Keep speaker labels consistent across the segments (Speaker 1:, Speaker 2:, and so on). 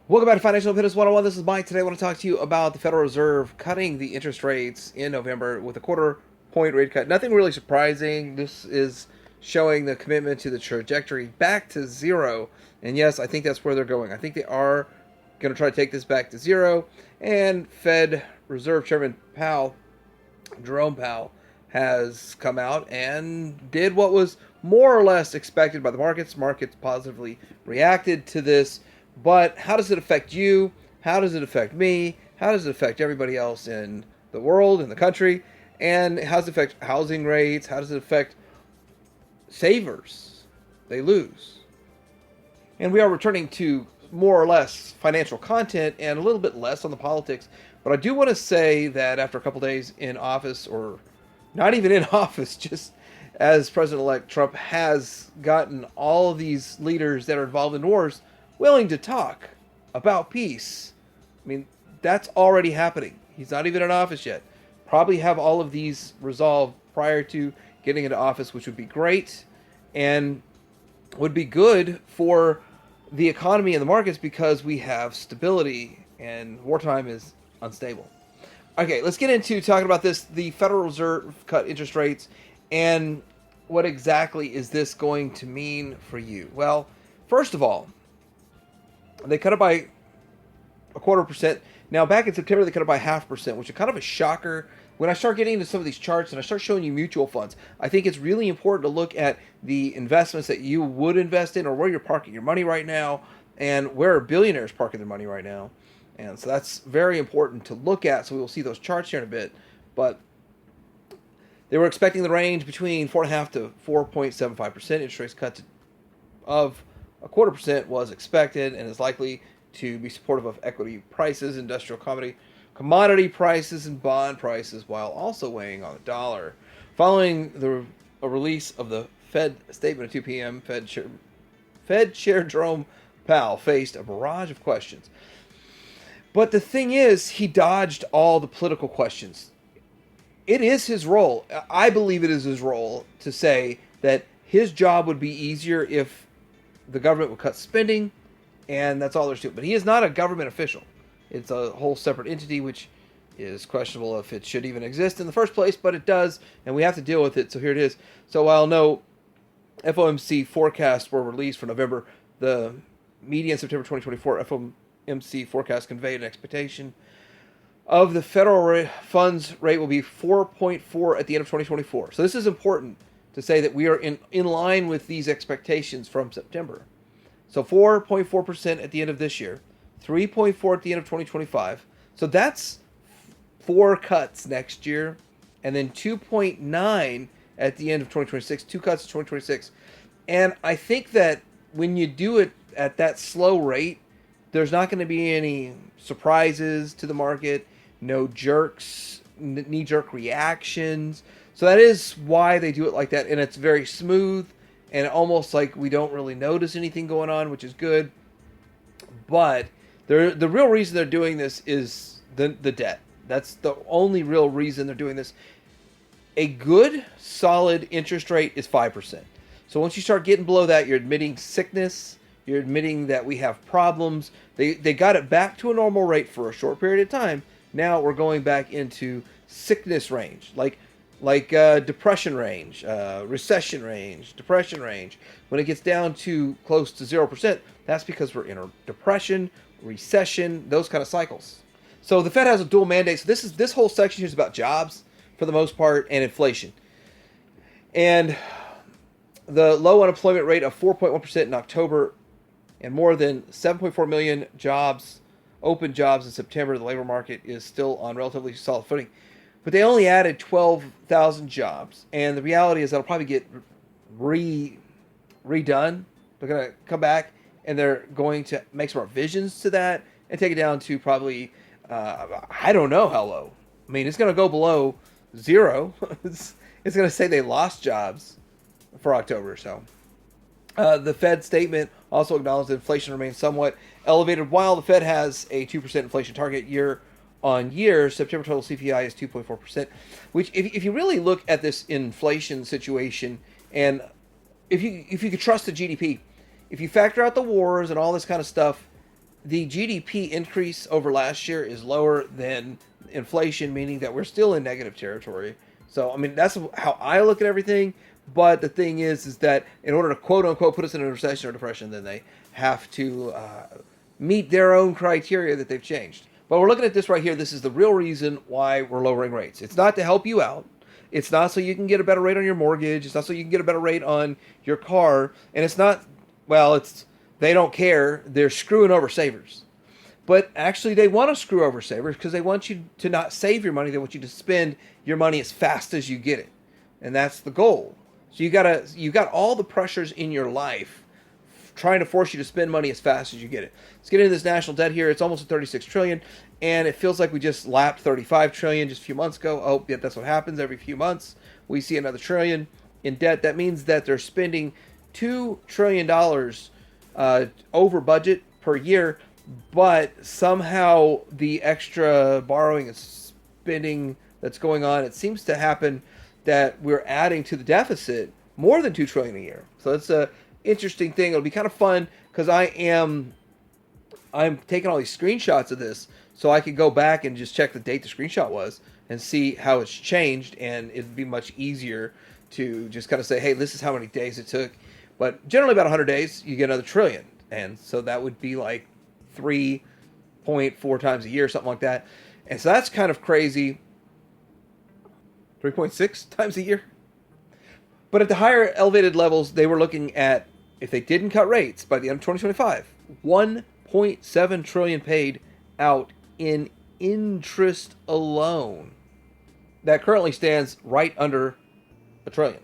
Speaker 1: Welcome back to Financial Independence 101. This is Mike. Today I want to talk to you about the Federal Reserve cutting the interest rates in November with a quarter point rate cut. Nothing really surprising. This is showing the commitment to the trajectory back to zero. And yes, I think that's where they're going. I think they are going to try to take this back to zero. And Fed Reserve Chairman Powell, Jerome Powell, has come out and did what was more or less expected by the markets. Markets positively reacted to this. But how does it affect you? How does it affect me? How does it affect everybody else in the world, in the country? And how does it affect housing rates? How does it affect savers? They lose. And we are returning to more or less financial content and a little bit less on the politics. But I do want to say that after a couple days in office, or not even in office, just as President-elect Trump has gotten all of these leaders that are involved in wars willing to talk about peace. I mean, that's already happening. He's not even in office yet. Probably have all of these resolved prior to getting into office, which would be great and would be good for the economy and the markets because we have stability and wartime is unstable. Okay, let's get into talking about this. The Federal Reserve cut interest rates, and what exactly is this going to mean for you? Well, first of all, they cut it by a quarter percent. Now, back in September, they cut it by 0.5%, which is kind of a shocker. When I start getting into some of these charts and I start showing you mutual funds, I think it's really important to look at the investments that you would invest in or where you're parking your money right now and where are billionaires parking their money right now. And so that's very important to look at. So we will see those charts here in a bit. But they were expecting the range between 4.5 to 4.75%. Interest rates cut of a quarter percent was expected and is likely to be supportive of equity prices, industrial commodity prices, and bond prices, while also weighing on the dollar. Following a release of the Fed statement at 2 p.m., Fed Chair Jerome Powell faced a barrage of questions. But the thing is, he dodged all the political questions. It is his role. I believe it is his role to say that his job would be easier if the government would cut spending, and that's all there's to it. But he is not a government official. It's a whole separate entity, which is questionable if it should even exist in the first place, but it does, and we have to deal with it, so here it is. So while no FOMC forecasts were released for November, the median September 2024 FOMC forecast conveyed an expectation of the federal funds rate will be 4.4 at the end of 2024. So this is important to say that we are in line with these expectations from September. So 4.4% at the end of this year, 3.4 at the end of 2025. So that's 4 cuts next year, and then 2.9 at the end of 2026, 2 cuts in 2026. And I think that when you do it at that slow rate, there's not going to be any surprises to the market, no jerks, knee-jerk reactions. So that is why they do it like that, and it's very smooth and almost like we don't really notice anything going on, which is good. But the real reason they're doing this is the debt. That's the only real reason they're doing this. A good, solid interest rate is 5%. So once you start getting below that, you're admitting sickness, you're admitting that we have problems. They got it back to a normal rate for a short period of time. Now we're going back into sickness range, like depression range, recession range, depression range. When it gets down to close to 0%, that's because we're in a depression, recession, those kind of cycles. So the Fed has a dual mandate. So this whole section here is about jobs for the most part and inflation. And the low unemployment rate of 4.1% in October and more than 7.4 million jobs, open jobs in September, the labor market is still on relatively solid footing. But they only added 12,000 jobs. And the reality is that'll probably get redone. They're going to come back and they're going to make some revisions to that and take it down to probably, I don't know how low. I mean, it's going to go below 0. It's going to say they lost jobs for October or so. The Fed statement also acknowledged that inflation remains somewhat elevated. While the Fed has a 2% inflation target year on year, September total CPI is 2.4%, which if you really look at this inflation situation, and if you could trust the GDP, if you factor out the wars and all this kind of stuff, the GDP increase over last year is lower than inflation, meaning that we're still in negative territory. So, I mean, that's how I look at everything. But the thing is that in order to quote unquote put us in a recession or depression, then they have to meet their own criteria that they've changed. But we're looking at this right here. This is the real reason why we're lowering rates. It's not to help you out. It's not so you can get a better rate on your mortgage. It's not so you can get a better rate on your car. And it's not, well, it's they don't care. They're screwing over savers. But actually, they want to screw over savers because they want you to not save your money. They want you to spend your money as fast as you get it. And that's the goal. So you got all the pressures in your life trying to force you to spend money as fast as you get it. Let's get into this national debt here. It's almost at 36 trillion, and it feels like we just lapped 35 trillion just a few months ago. Oh, yeah, that's what happens every few months. We see another trillion in debt. That means that they're spending $2 trillion over budget per year, but somehow the extra borrowing and spending that's going on, it seems to happen that we're adding to the deficit more than $2 trillion a year. So it's a interesting thing. It'll be kind of fun because I'm taking all these screenshots of this so I could go back and just check the date the screenshot was and see how it's changed, and it'd be much easier to just kind of say, hey, this is how many days it took. But generally about 100 days, you get another trillion. And so that would be like 3.4 times a year, something like that. And so that's kind of crazy. 3.6 times a year. But at the higher elevated levels, they were looking at, if they didn't cut rates by the end of 2025, 1.7 trillion paid out in interest alone. That currently stands right under $1 trillion.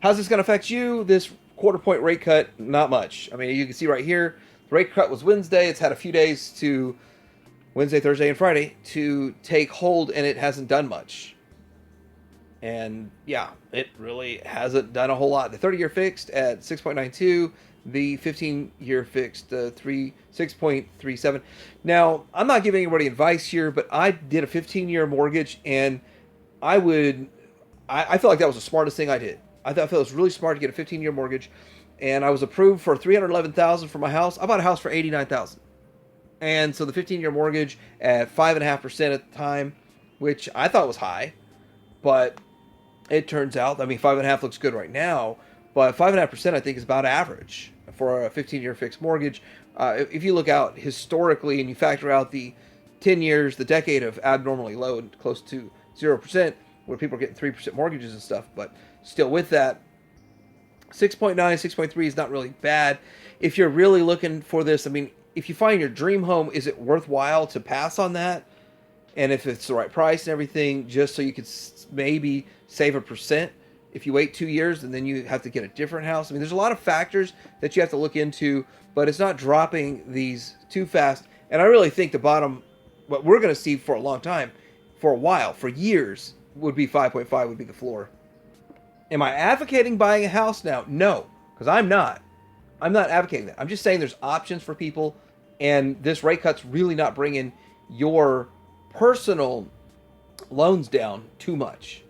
Speaker 1: How's this going to affect you? This quarter point rate cut, not much. I mean, you can see right here, the rate cut was Wednesday. It's had a few days to Wednesday, Thursday, and Friday to take hold, and it hasn't done much. And yeah, it really hasn't done a whole lot. The 30-year fixed at 6.92, the 15-year fixed 6.37. Now, I'm not giving anybody advice here, but I did a 15-year mortgage, and I felt like that was the smartest thing I did. I felt it was really smart to get a 15-year mortgage, and I was approved for $311,000 for my house. I bought a house for $89,000, and so the 15-year mortgage at 5.5% at the time, which I thought was high, but it turns out, I mean, 5.5% looks good right now, but 5.5% I think is about average for a 15-year fixed mortgage. If you look out historically and you factor out the 10 years, the decade of abnormally low and close to 0%, where people are getting 3% mortgages and stuff, but still with that, 6.9, 6.3 is not really bad. If you're really looking for this, I mean, if you find your dream home, is it worthwhile to pass on that? And if it's the right price and everything, just so you could maybe save 1%, if you wait 2 years and then you have to get a different house. I mean, there's a lot of factors that you have to look into, but it's not dropping these too fast. And I really think the bottom, what we're going to see for a long time, for a while, for years, would be 5.5 would be the floor. Am I advocating buying a house now? No, because I'm not. I'm not advocating that. I'm just saying there's options for people, and this rate cut's really not bringing your personal loans down too much.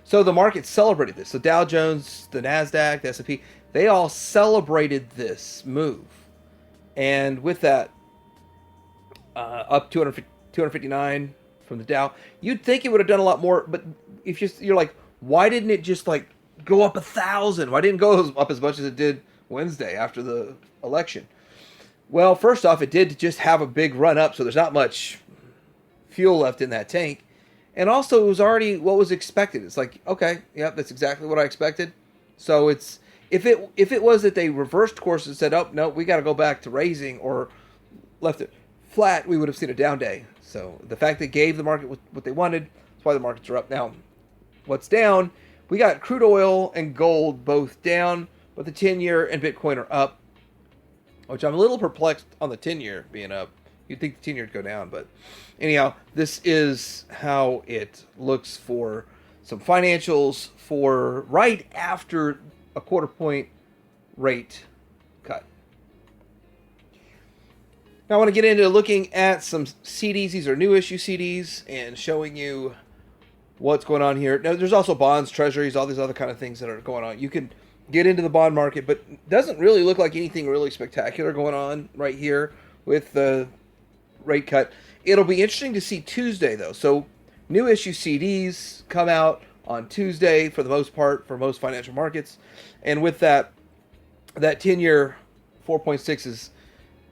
Speaker 1: So the market celebrated this. The Dow Jones, the NASDAQ, the S&P, they all celebrated this move. And with that, up 259 from the Dow, you'd think it would have done a lot more, but if you're like, why didn't it just like go up 1,000? Why didn't it go up as much as it did Wednesday after the election? Well, first off, it did just have a big run up, so there's not much fuel left in that tank. And also, it was already what was expected. It's like, okay, yep, that's exactly what I expected. So it's if it was that they reversed course and said, oh, no, we got to go back to raising, or left it flat, we would have seen a down day. So the fact they gave the market what they wanted, that's why the markets are up. Now, what's down? We got crude oil and gold both down, but the 10-year and Bitcoin are up, which I'm a little perplexed on the 10-year being up. You'd think the 10-year would go down, but anyhow, this is how it looks for some financials for right after a quarter point rate cut. Now I want to get into looking at some CDs. These are new issue CDs and showing you what's going on here. Now there's also bonds, treasuries, all these other kind of things that are going on. You can get into the bond market, but it doesn't really look like anything really spectacular going on right here. with the rate cut. It'll be interesting to see Tuesday, though. So new issue CDs come out on Tuesday for the most part for most financial markets. And with that 10-year 4.6 is,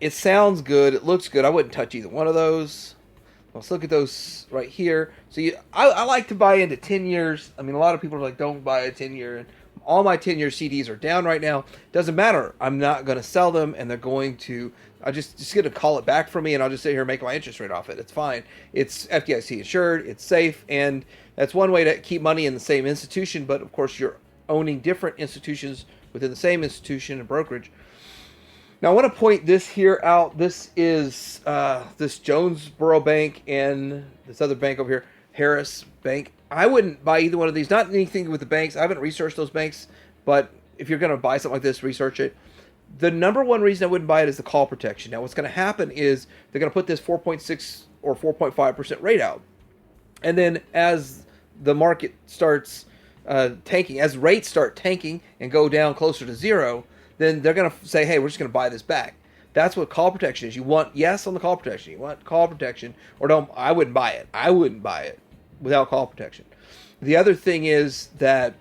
Speaker 1: it sounds good. It looks good. I wouldn't touch either one of those. Let's look at those right here. So I like to buy into 10 years. I mean, a lot of people are like, don't buy a 10-year. All my 10-year CDs are down right now. Doesn't matter. I'm not going to sell them, and they're going to. I just going to call it back for me, and I'll just sit here and make my interest rate off it. It's fine. It's FDIC insured. It's safe, and that's one way to keep money in the same institution. But of course, you're owning different institutions within the same institution and brokerage. Now, I want to point this here out. This is this Jonesboro Bank and this other bank over here, Harris Bank. I wouldn't buy either one of these. Not anything with the banks. I haven't researched those banks, but if you're going to buy something like this, research it. The number one reason I wouldn't buy it is the call protection. Now, what's going to happen is they're going to put this 4.6 or 4.5% rate out. And then as the market starts tanking, as rates start tanking and go down closer to zero, then they're going to say, hey, we're just going to buy this back. That's what call protection is. You want yes on the call protection. You want call protection, or don't. I wouldn't buy it. I wouldn't buy it without call protection. The other thing is that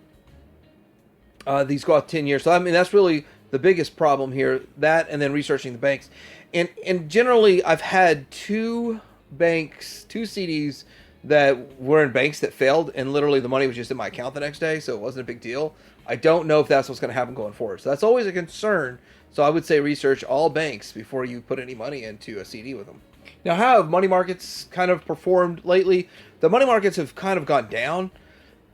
Speaker 1: these go out 10 years. So, I mean, that's really the biggest problem here. That and then researching the banks. And generally, I've had two CDs that were in banks that failed, and literally the money was just in my account the next day, so it wasn't a big deal. I don't know if that's what's going to happen going forward. So that's always a concern. So I would say research all banks before you put any money into a CD with them. Now, how have money markets kind of performed lately? The money markets have kind of gone down,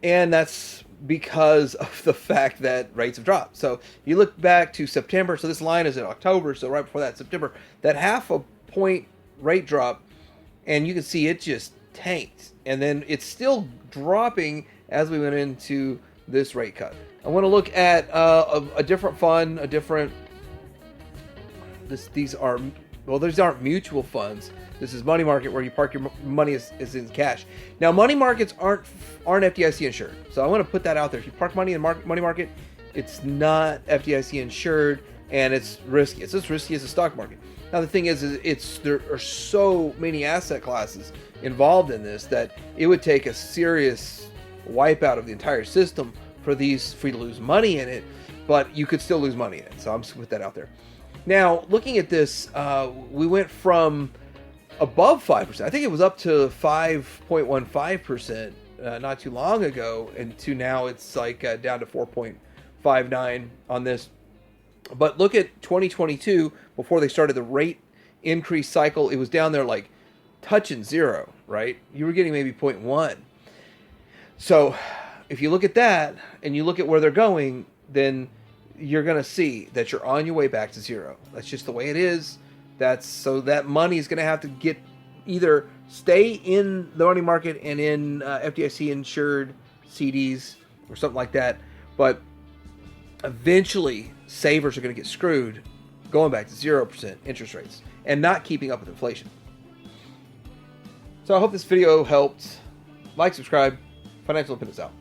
Speaker 1: and that's because of the fact that rates have dropped. So you look back to September, so this line is in October, so right before that, September, that half a point rate drop, and you can see it just tanked. And then it's still dropping as we went into this rate cut. I want to look at a different fund, these aren't mutual funds. This is money market where you park your money is in cash. Now, money markets aren't FDIC insured. So I want to put that out there. If you park money in money market, it's not FDIC insured, and it's risky. It's as risky as the stock market. Now, the thing is there are so many asset classes involved in this that it would take a serious wipeout of the entire system for you to lose money in it, but you could still lose money in it. So I'm just going to put that out there. Now, looking at this, we went from above 5%. I think it was up to 5.15% not too long ago, and to now it's like down to 4.59 on this. But look at 2022, before they started the rate increase cycle, it was down there like touching zero, right? You were getting maybe 0.1. So if you look at that and you look at where they're going, then you're going to see that you're on your way back to zero. That's just the way it is. So that money is going to have to either stay in the money market and in FDIC insured CDs or something like that. But eventually, savers are going to get screwed going back to 0% interest rates and not keeping up with inflation. So I hope this video helped. Like, subscribe. Financial Independence out.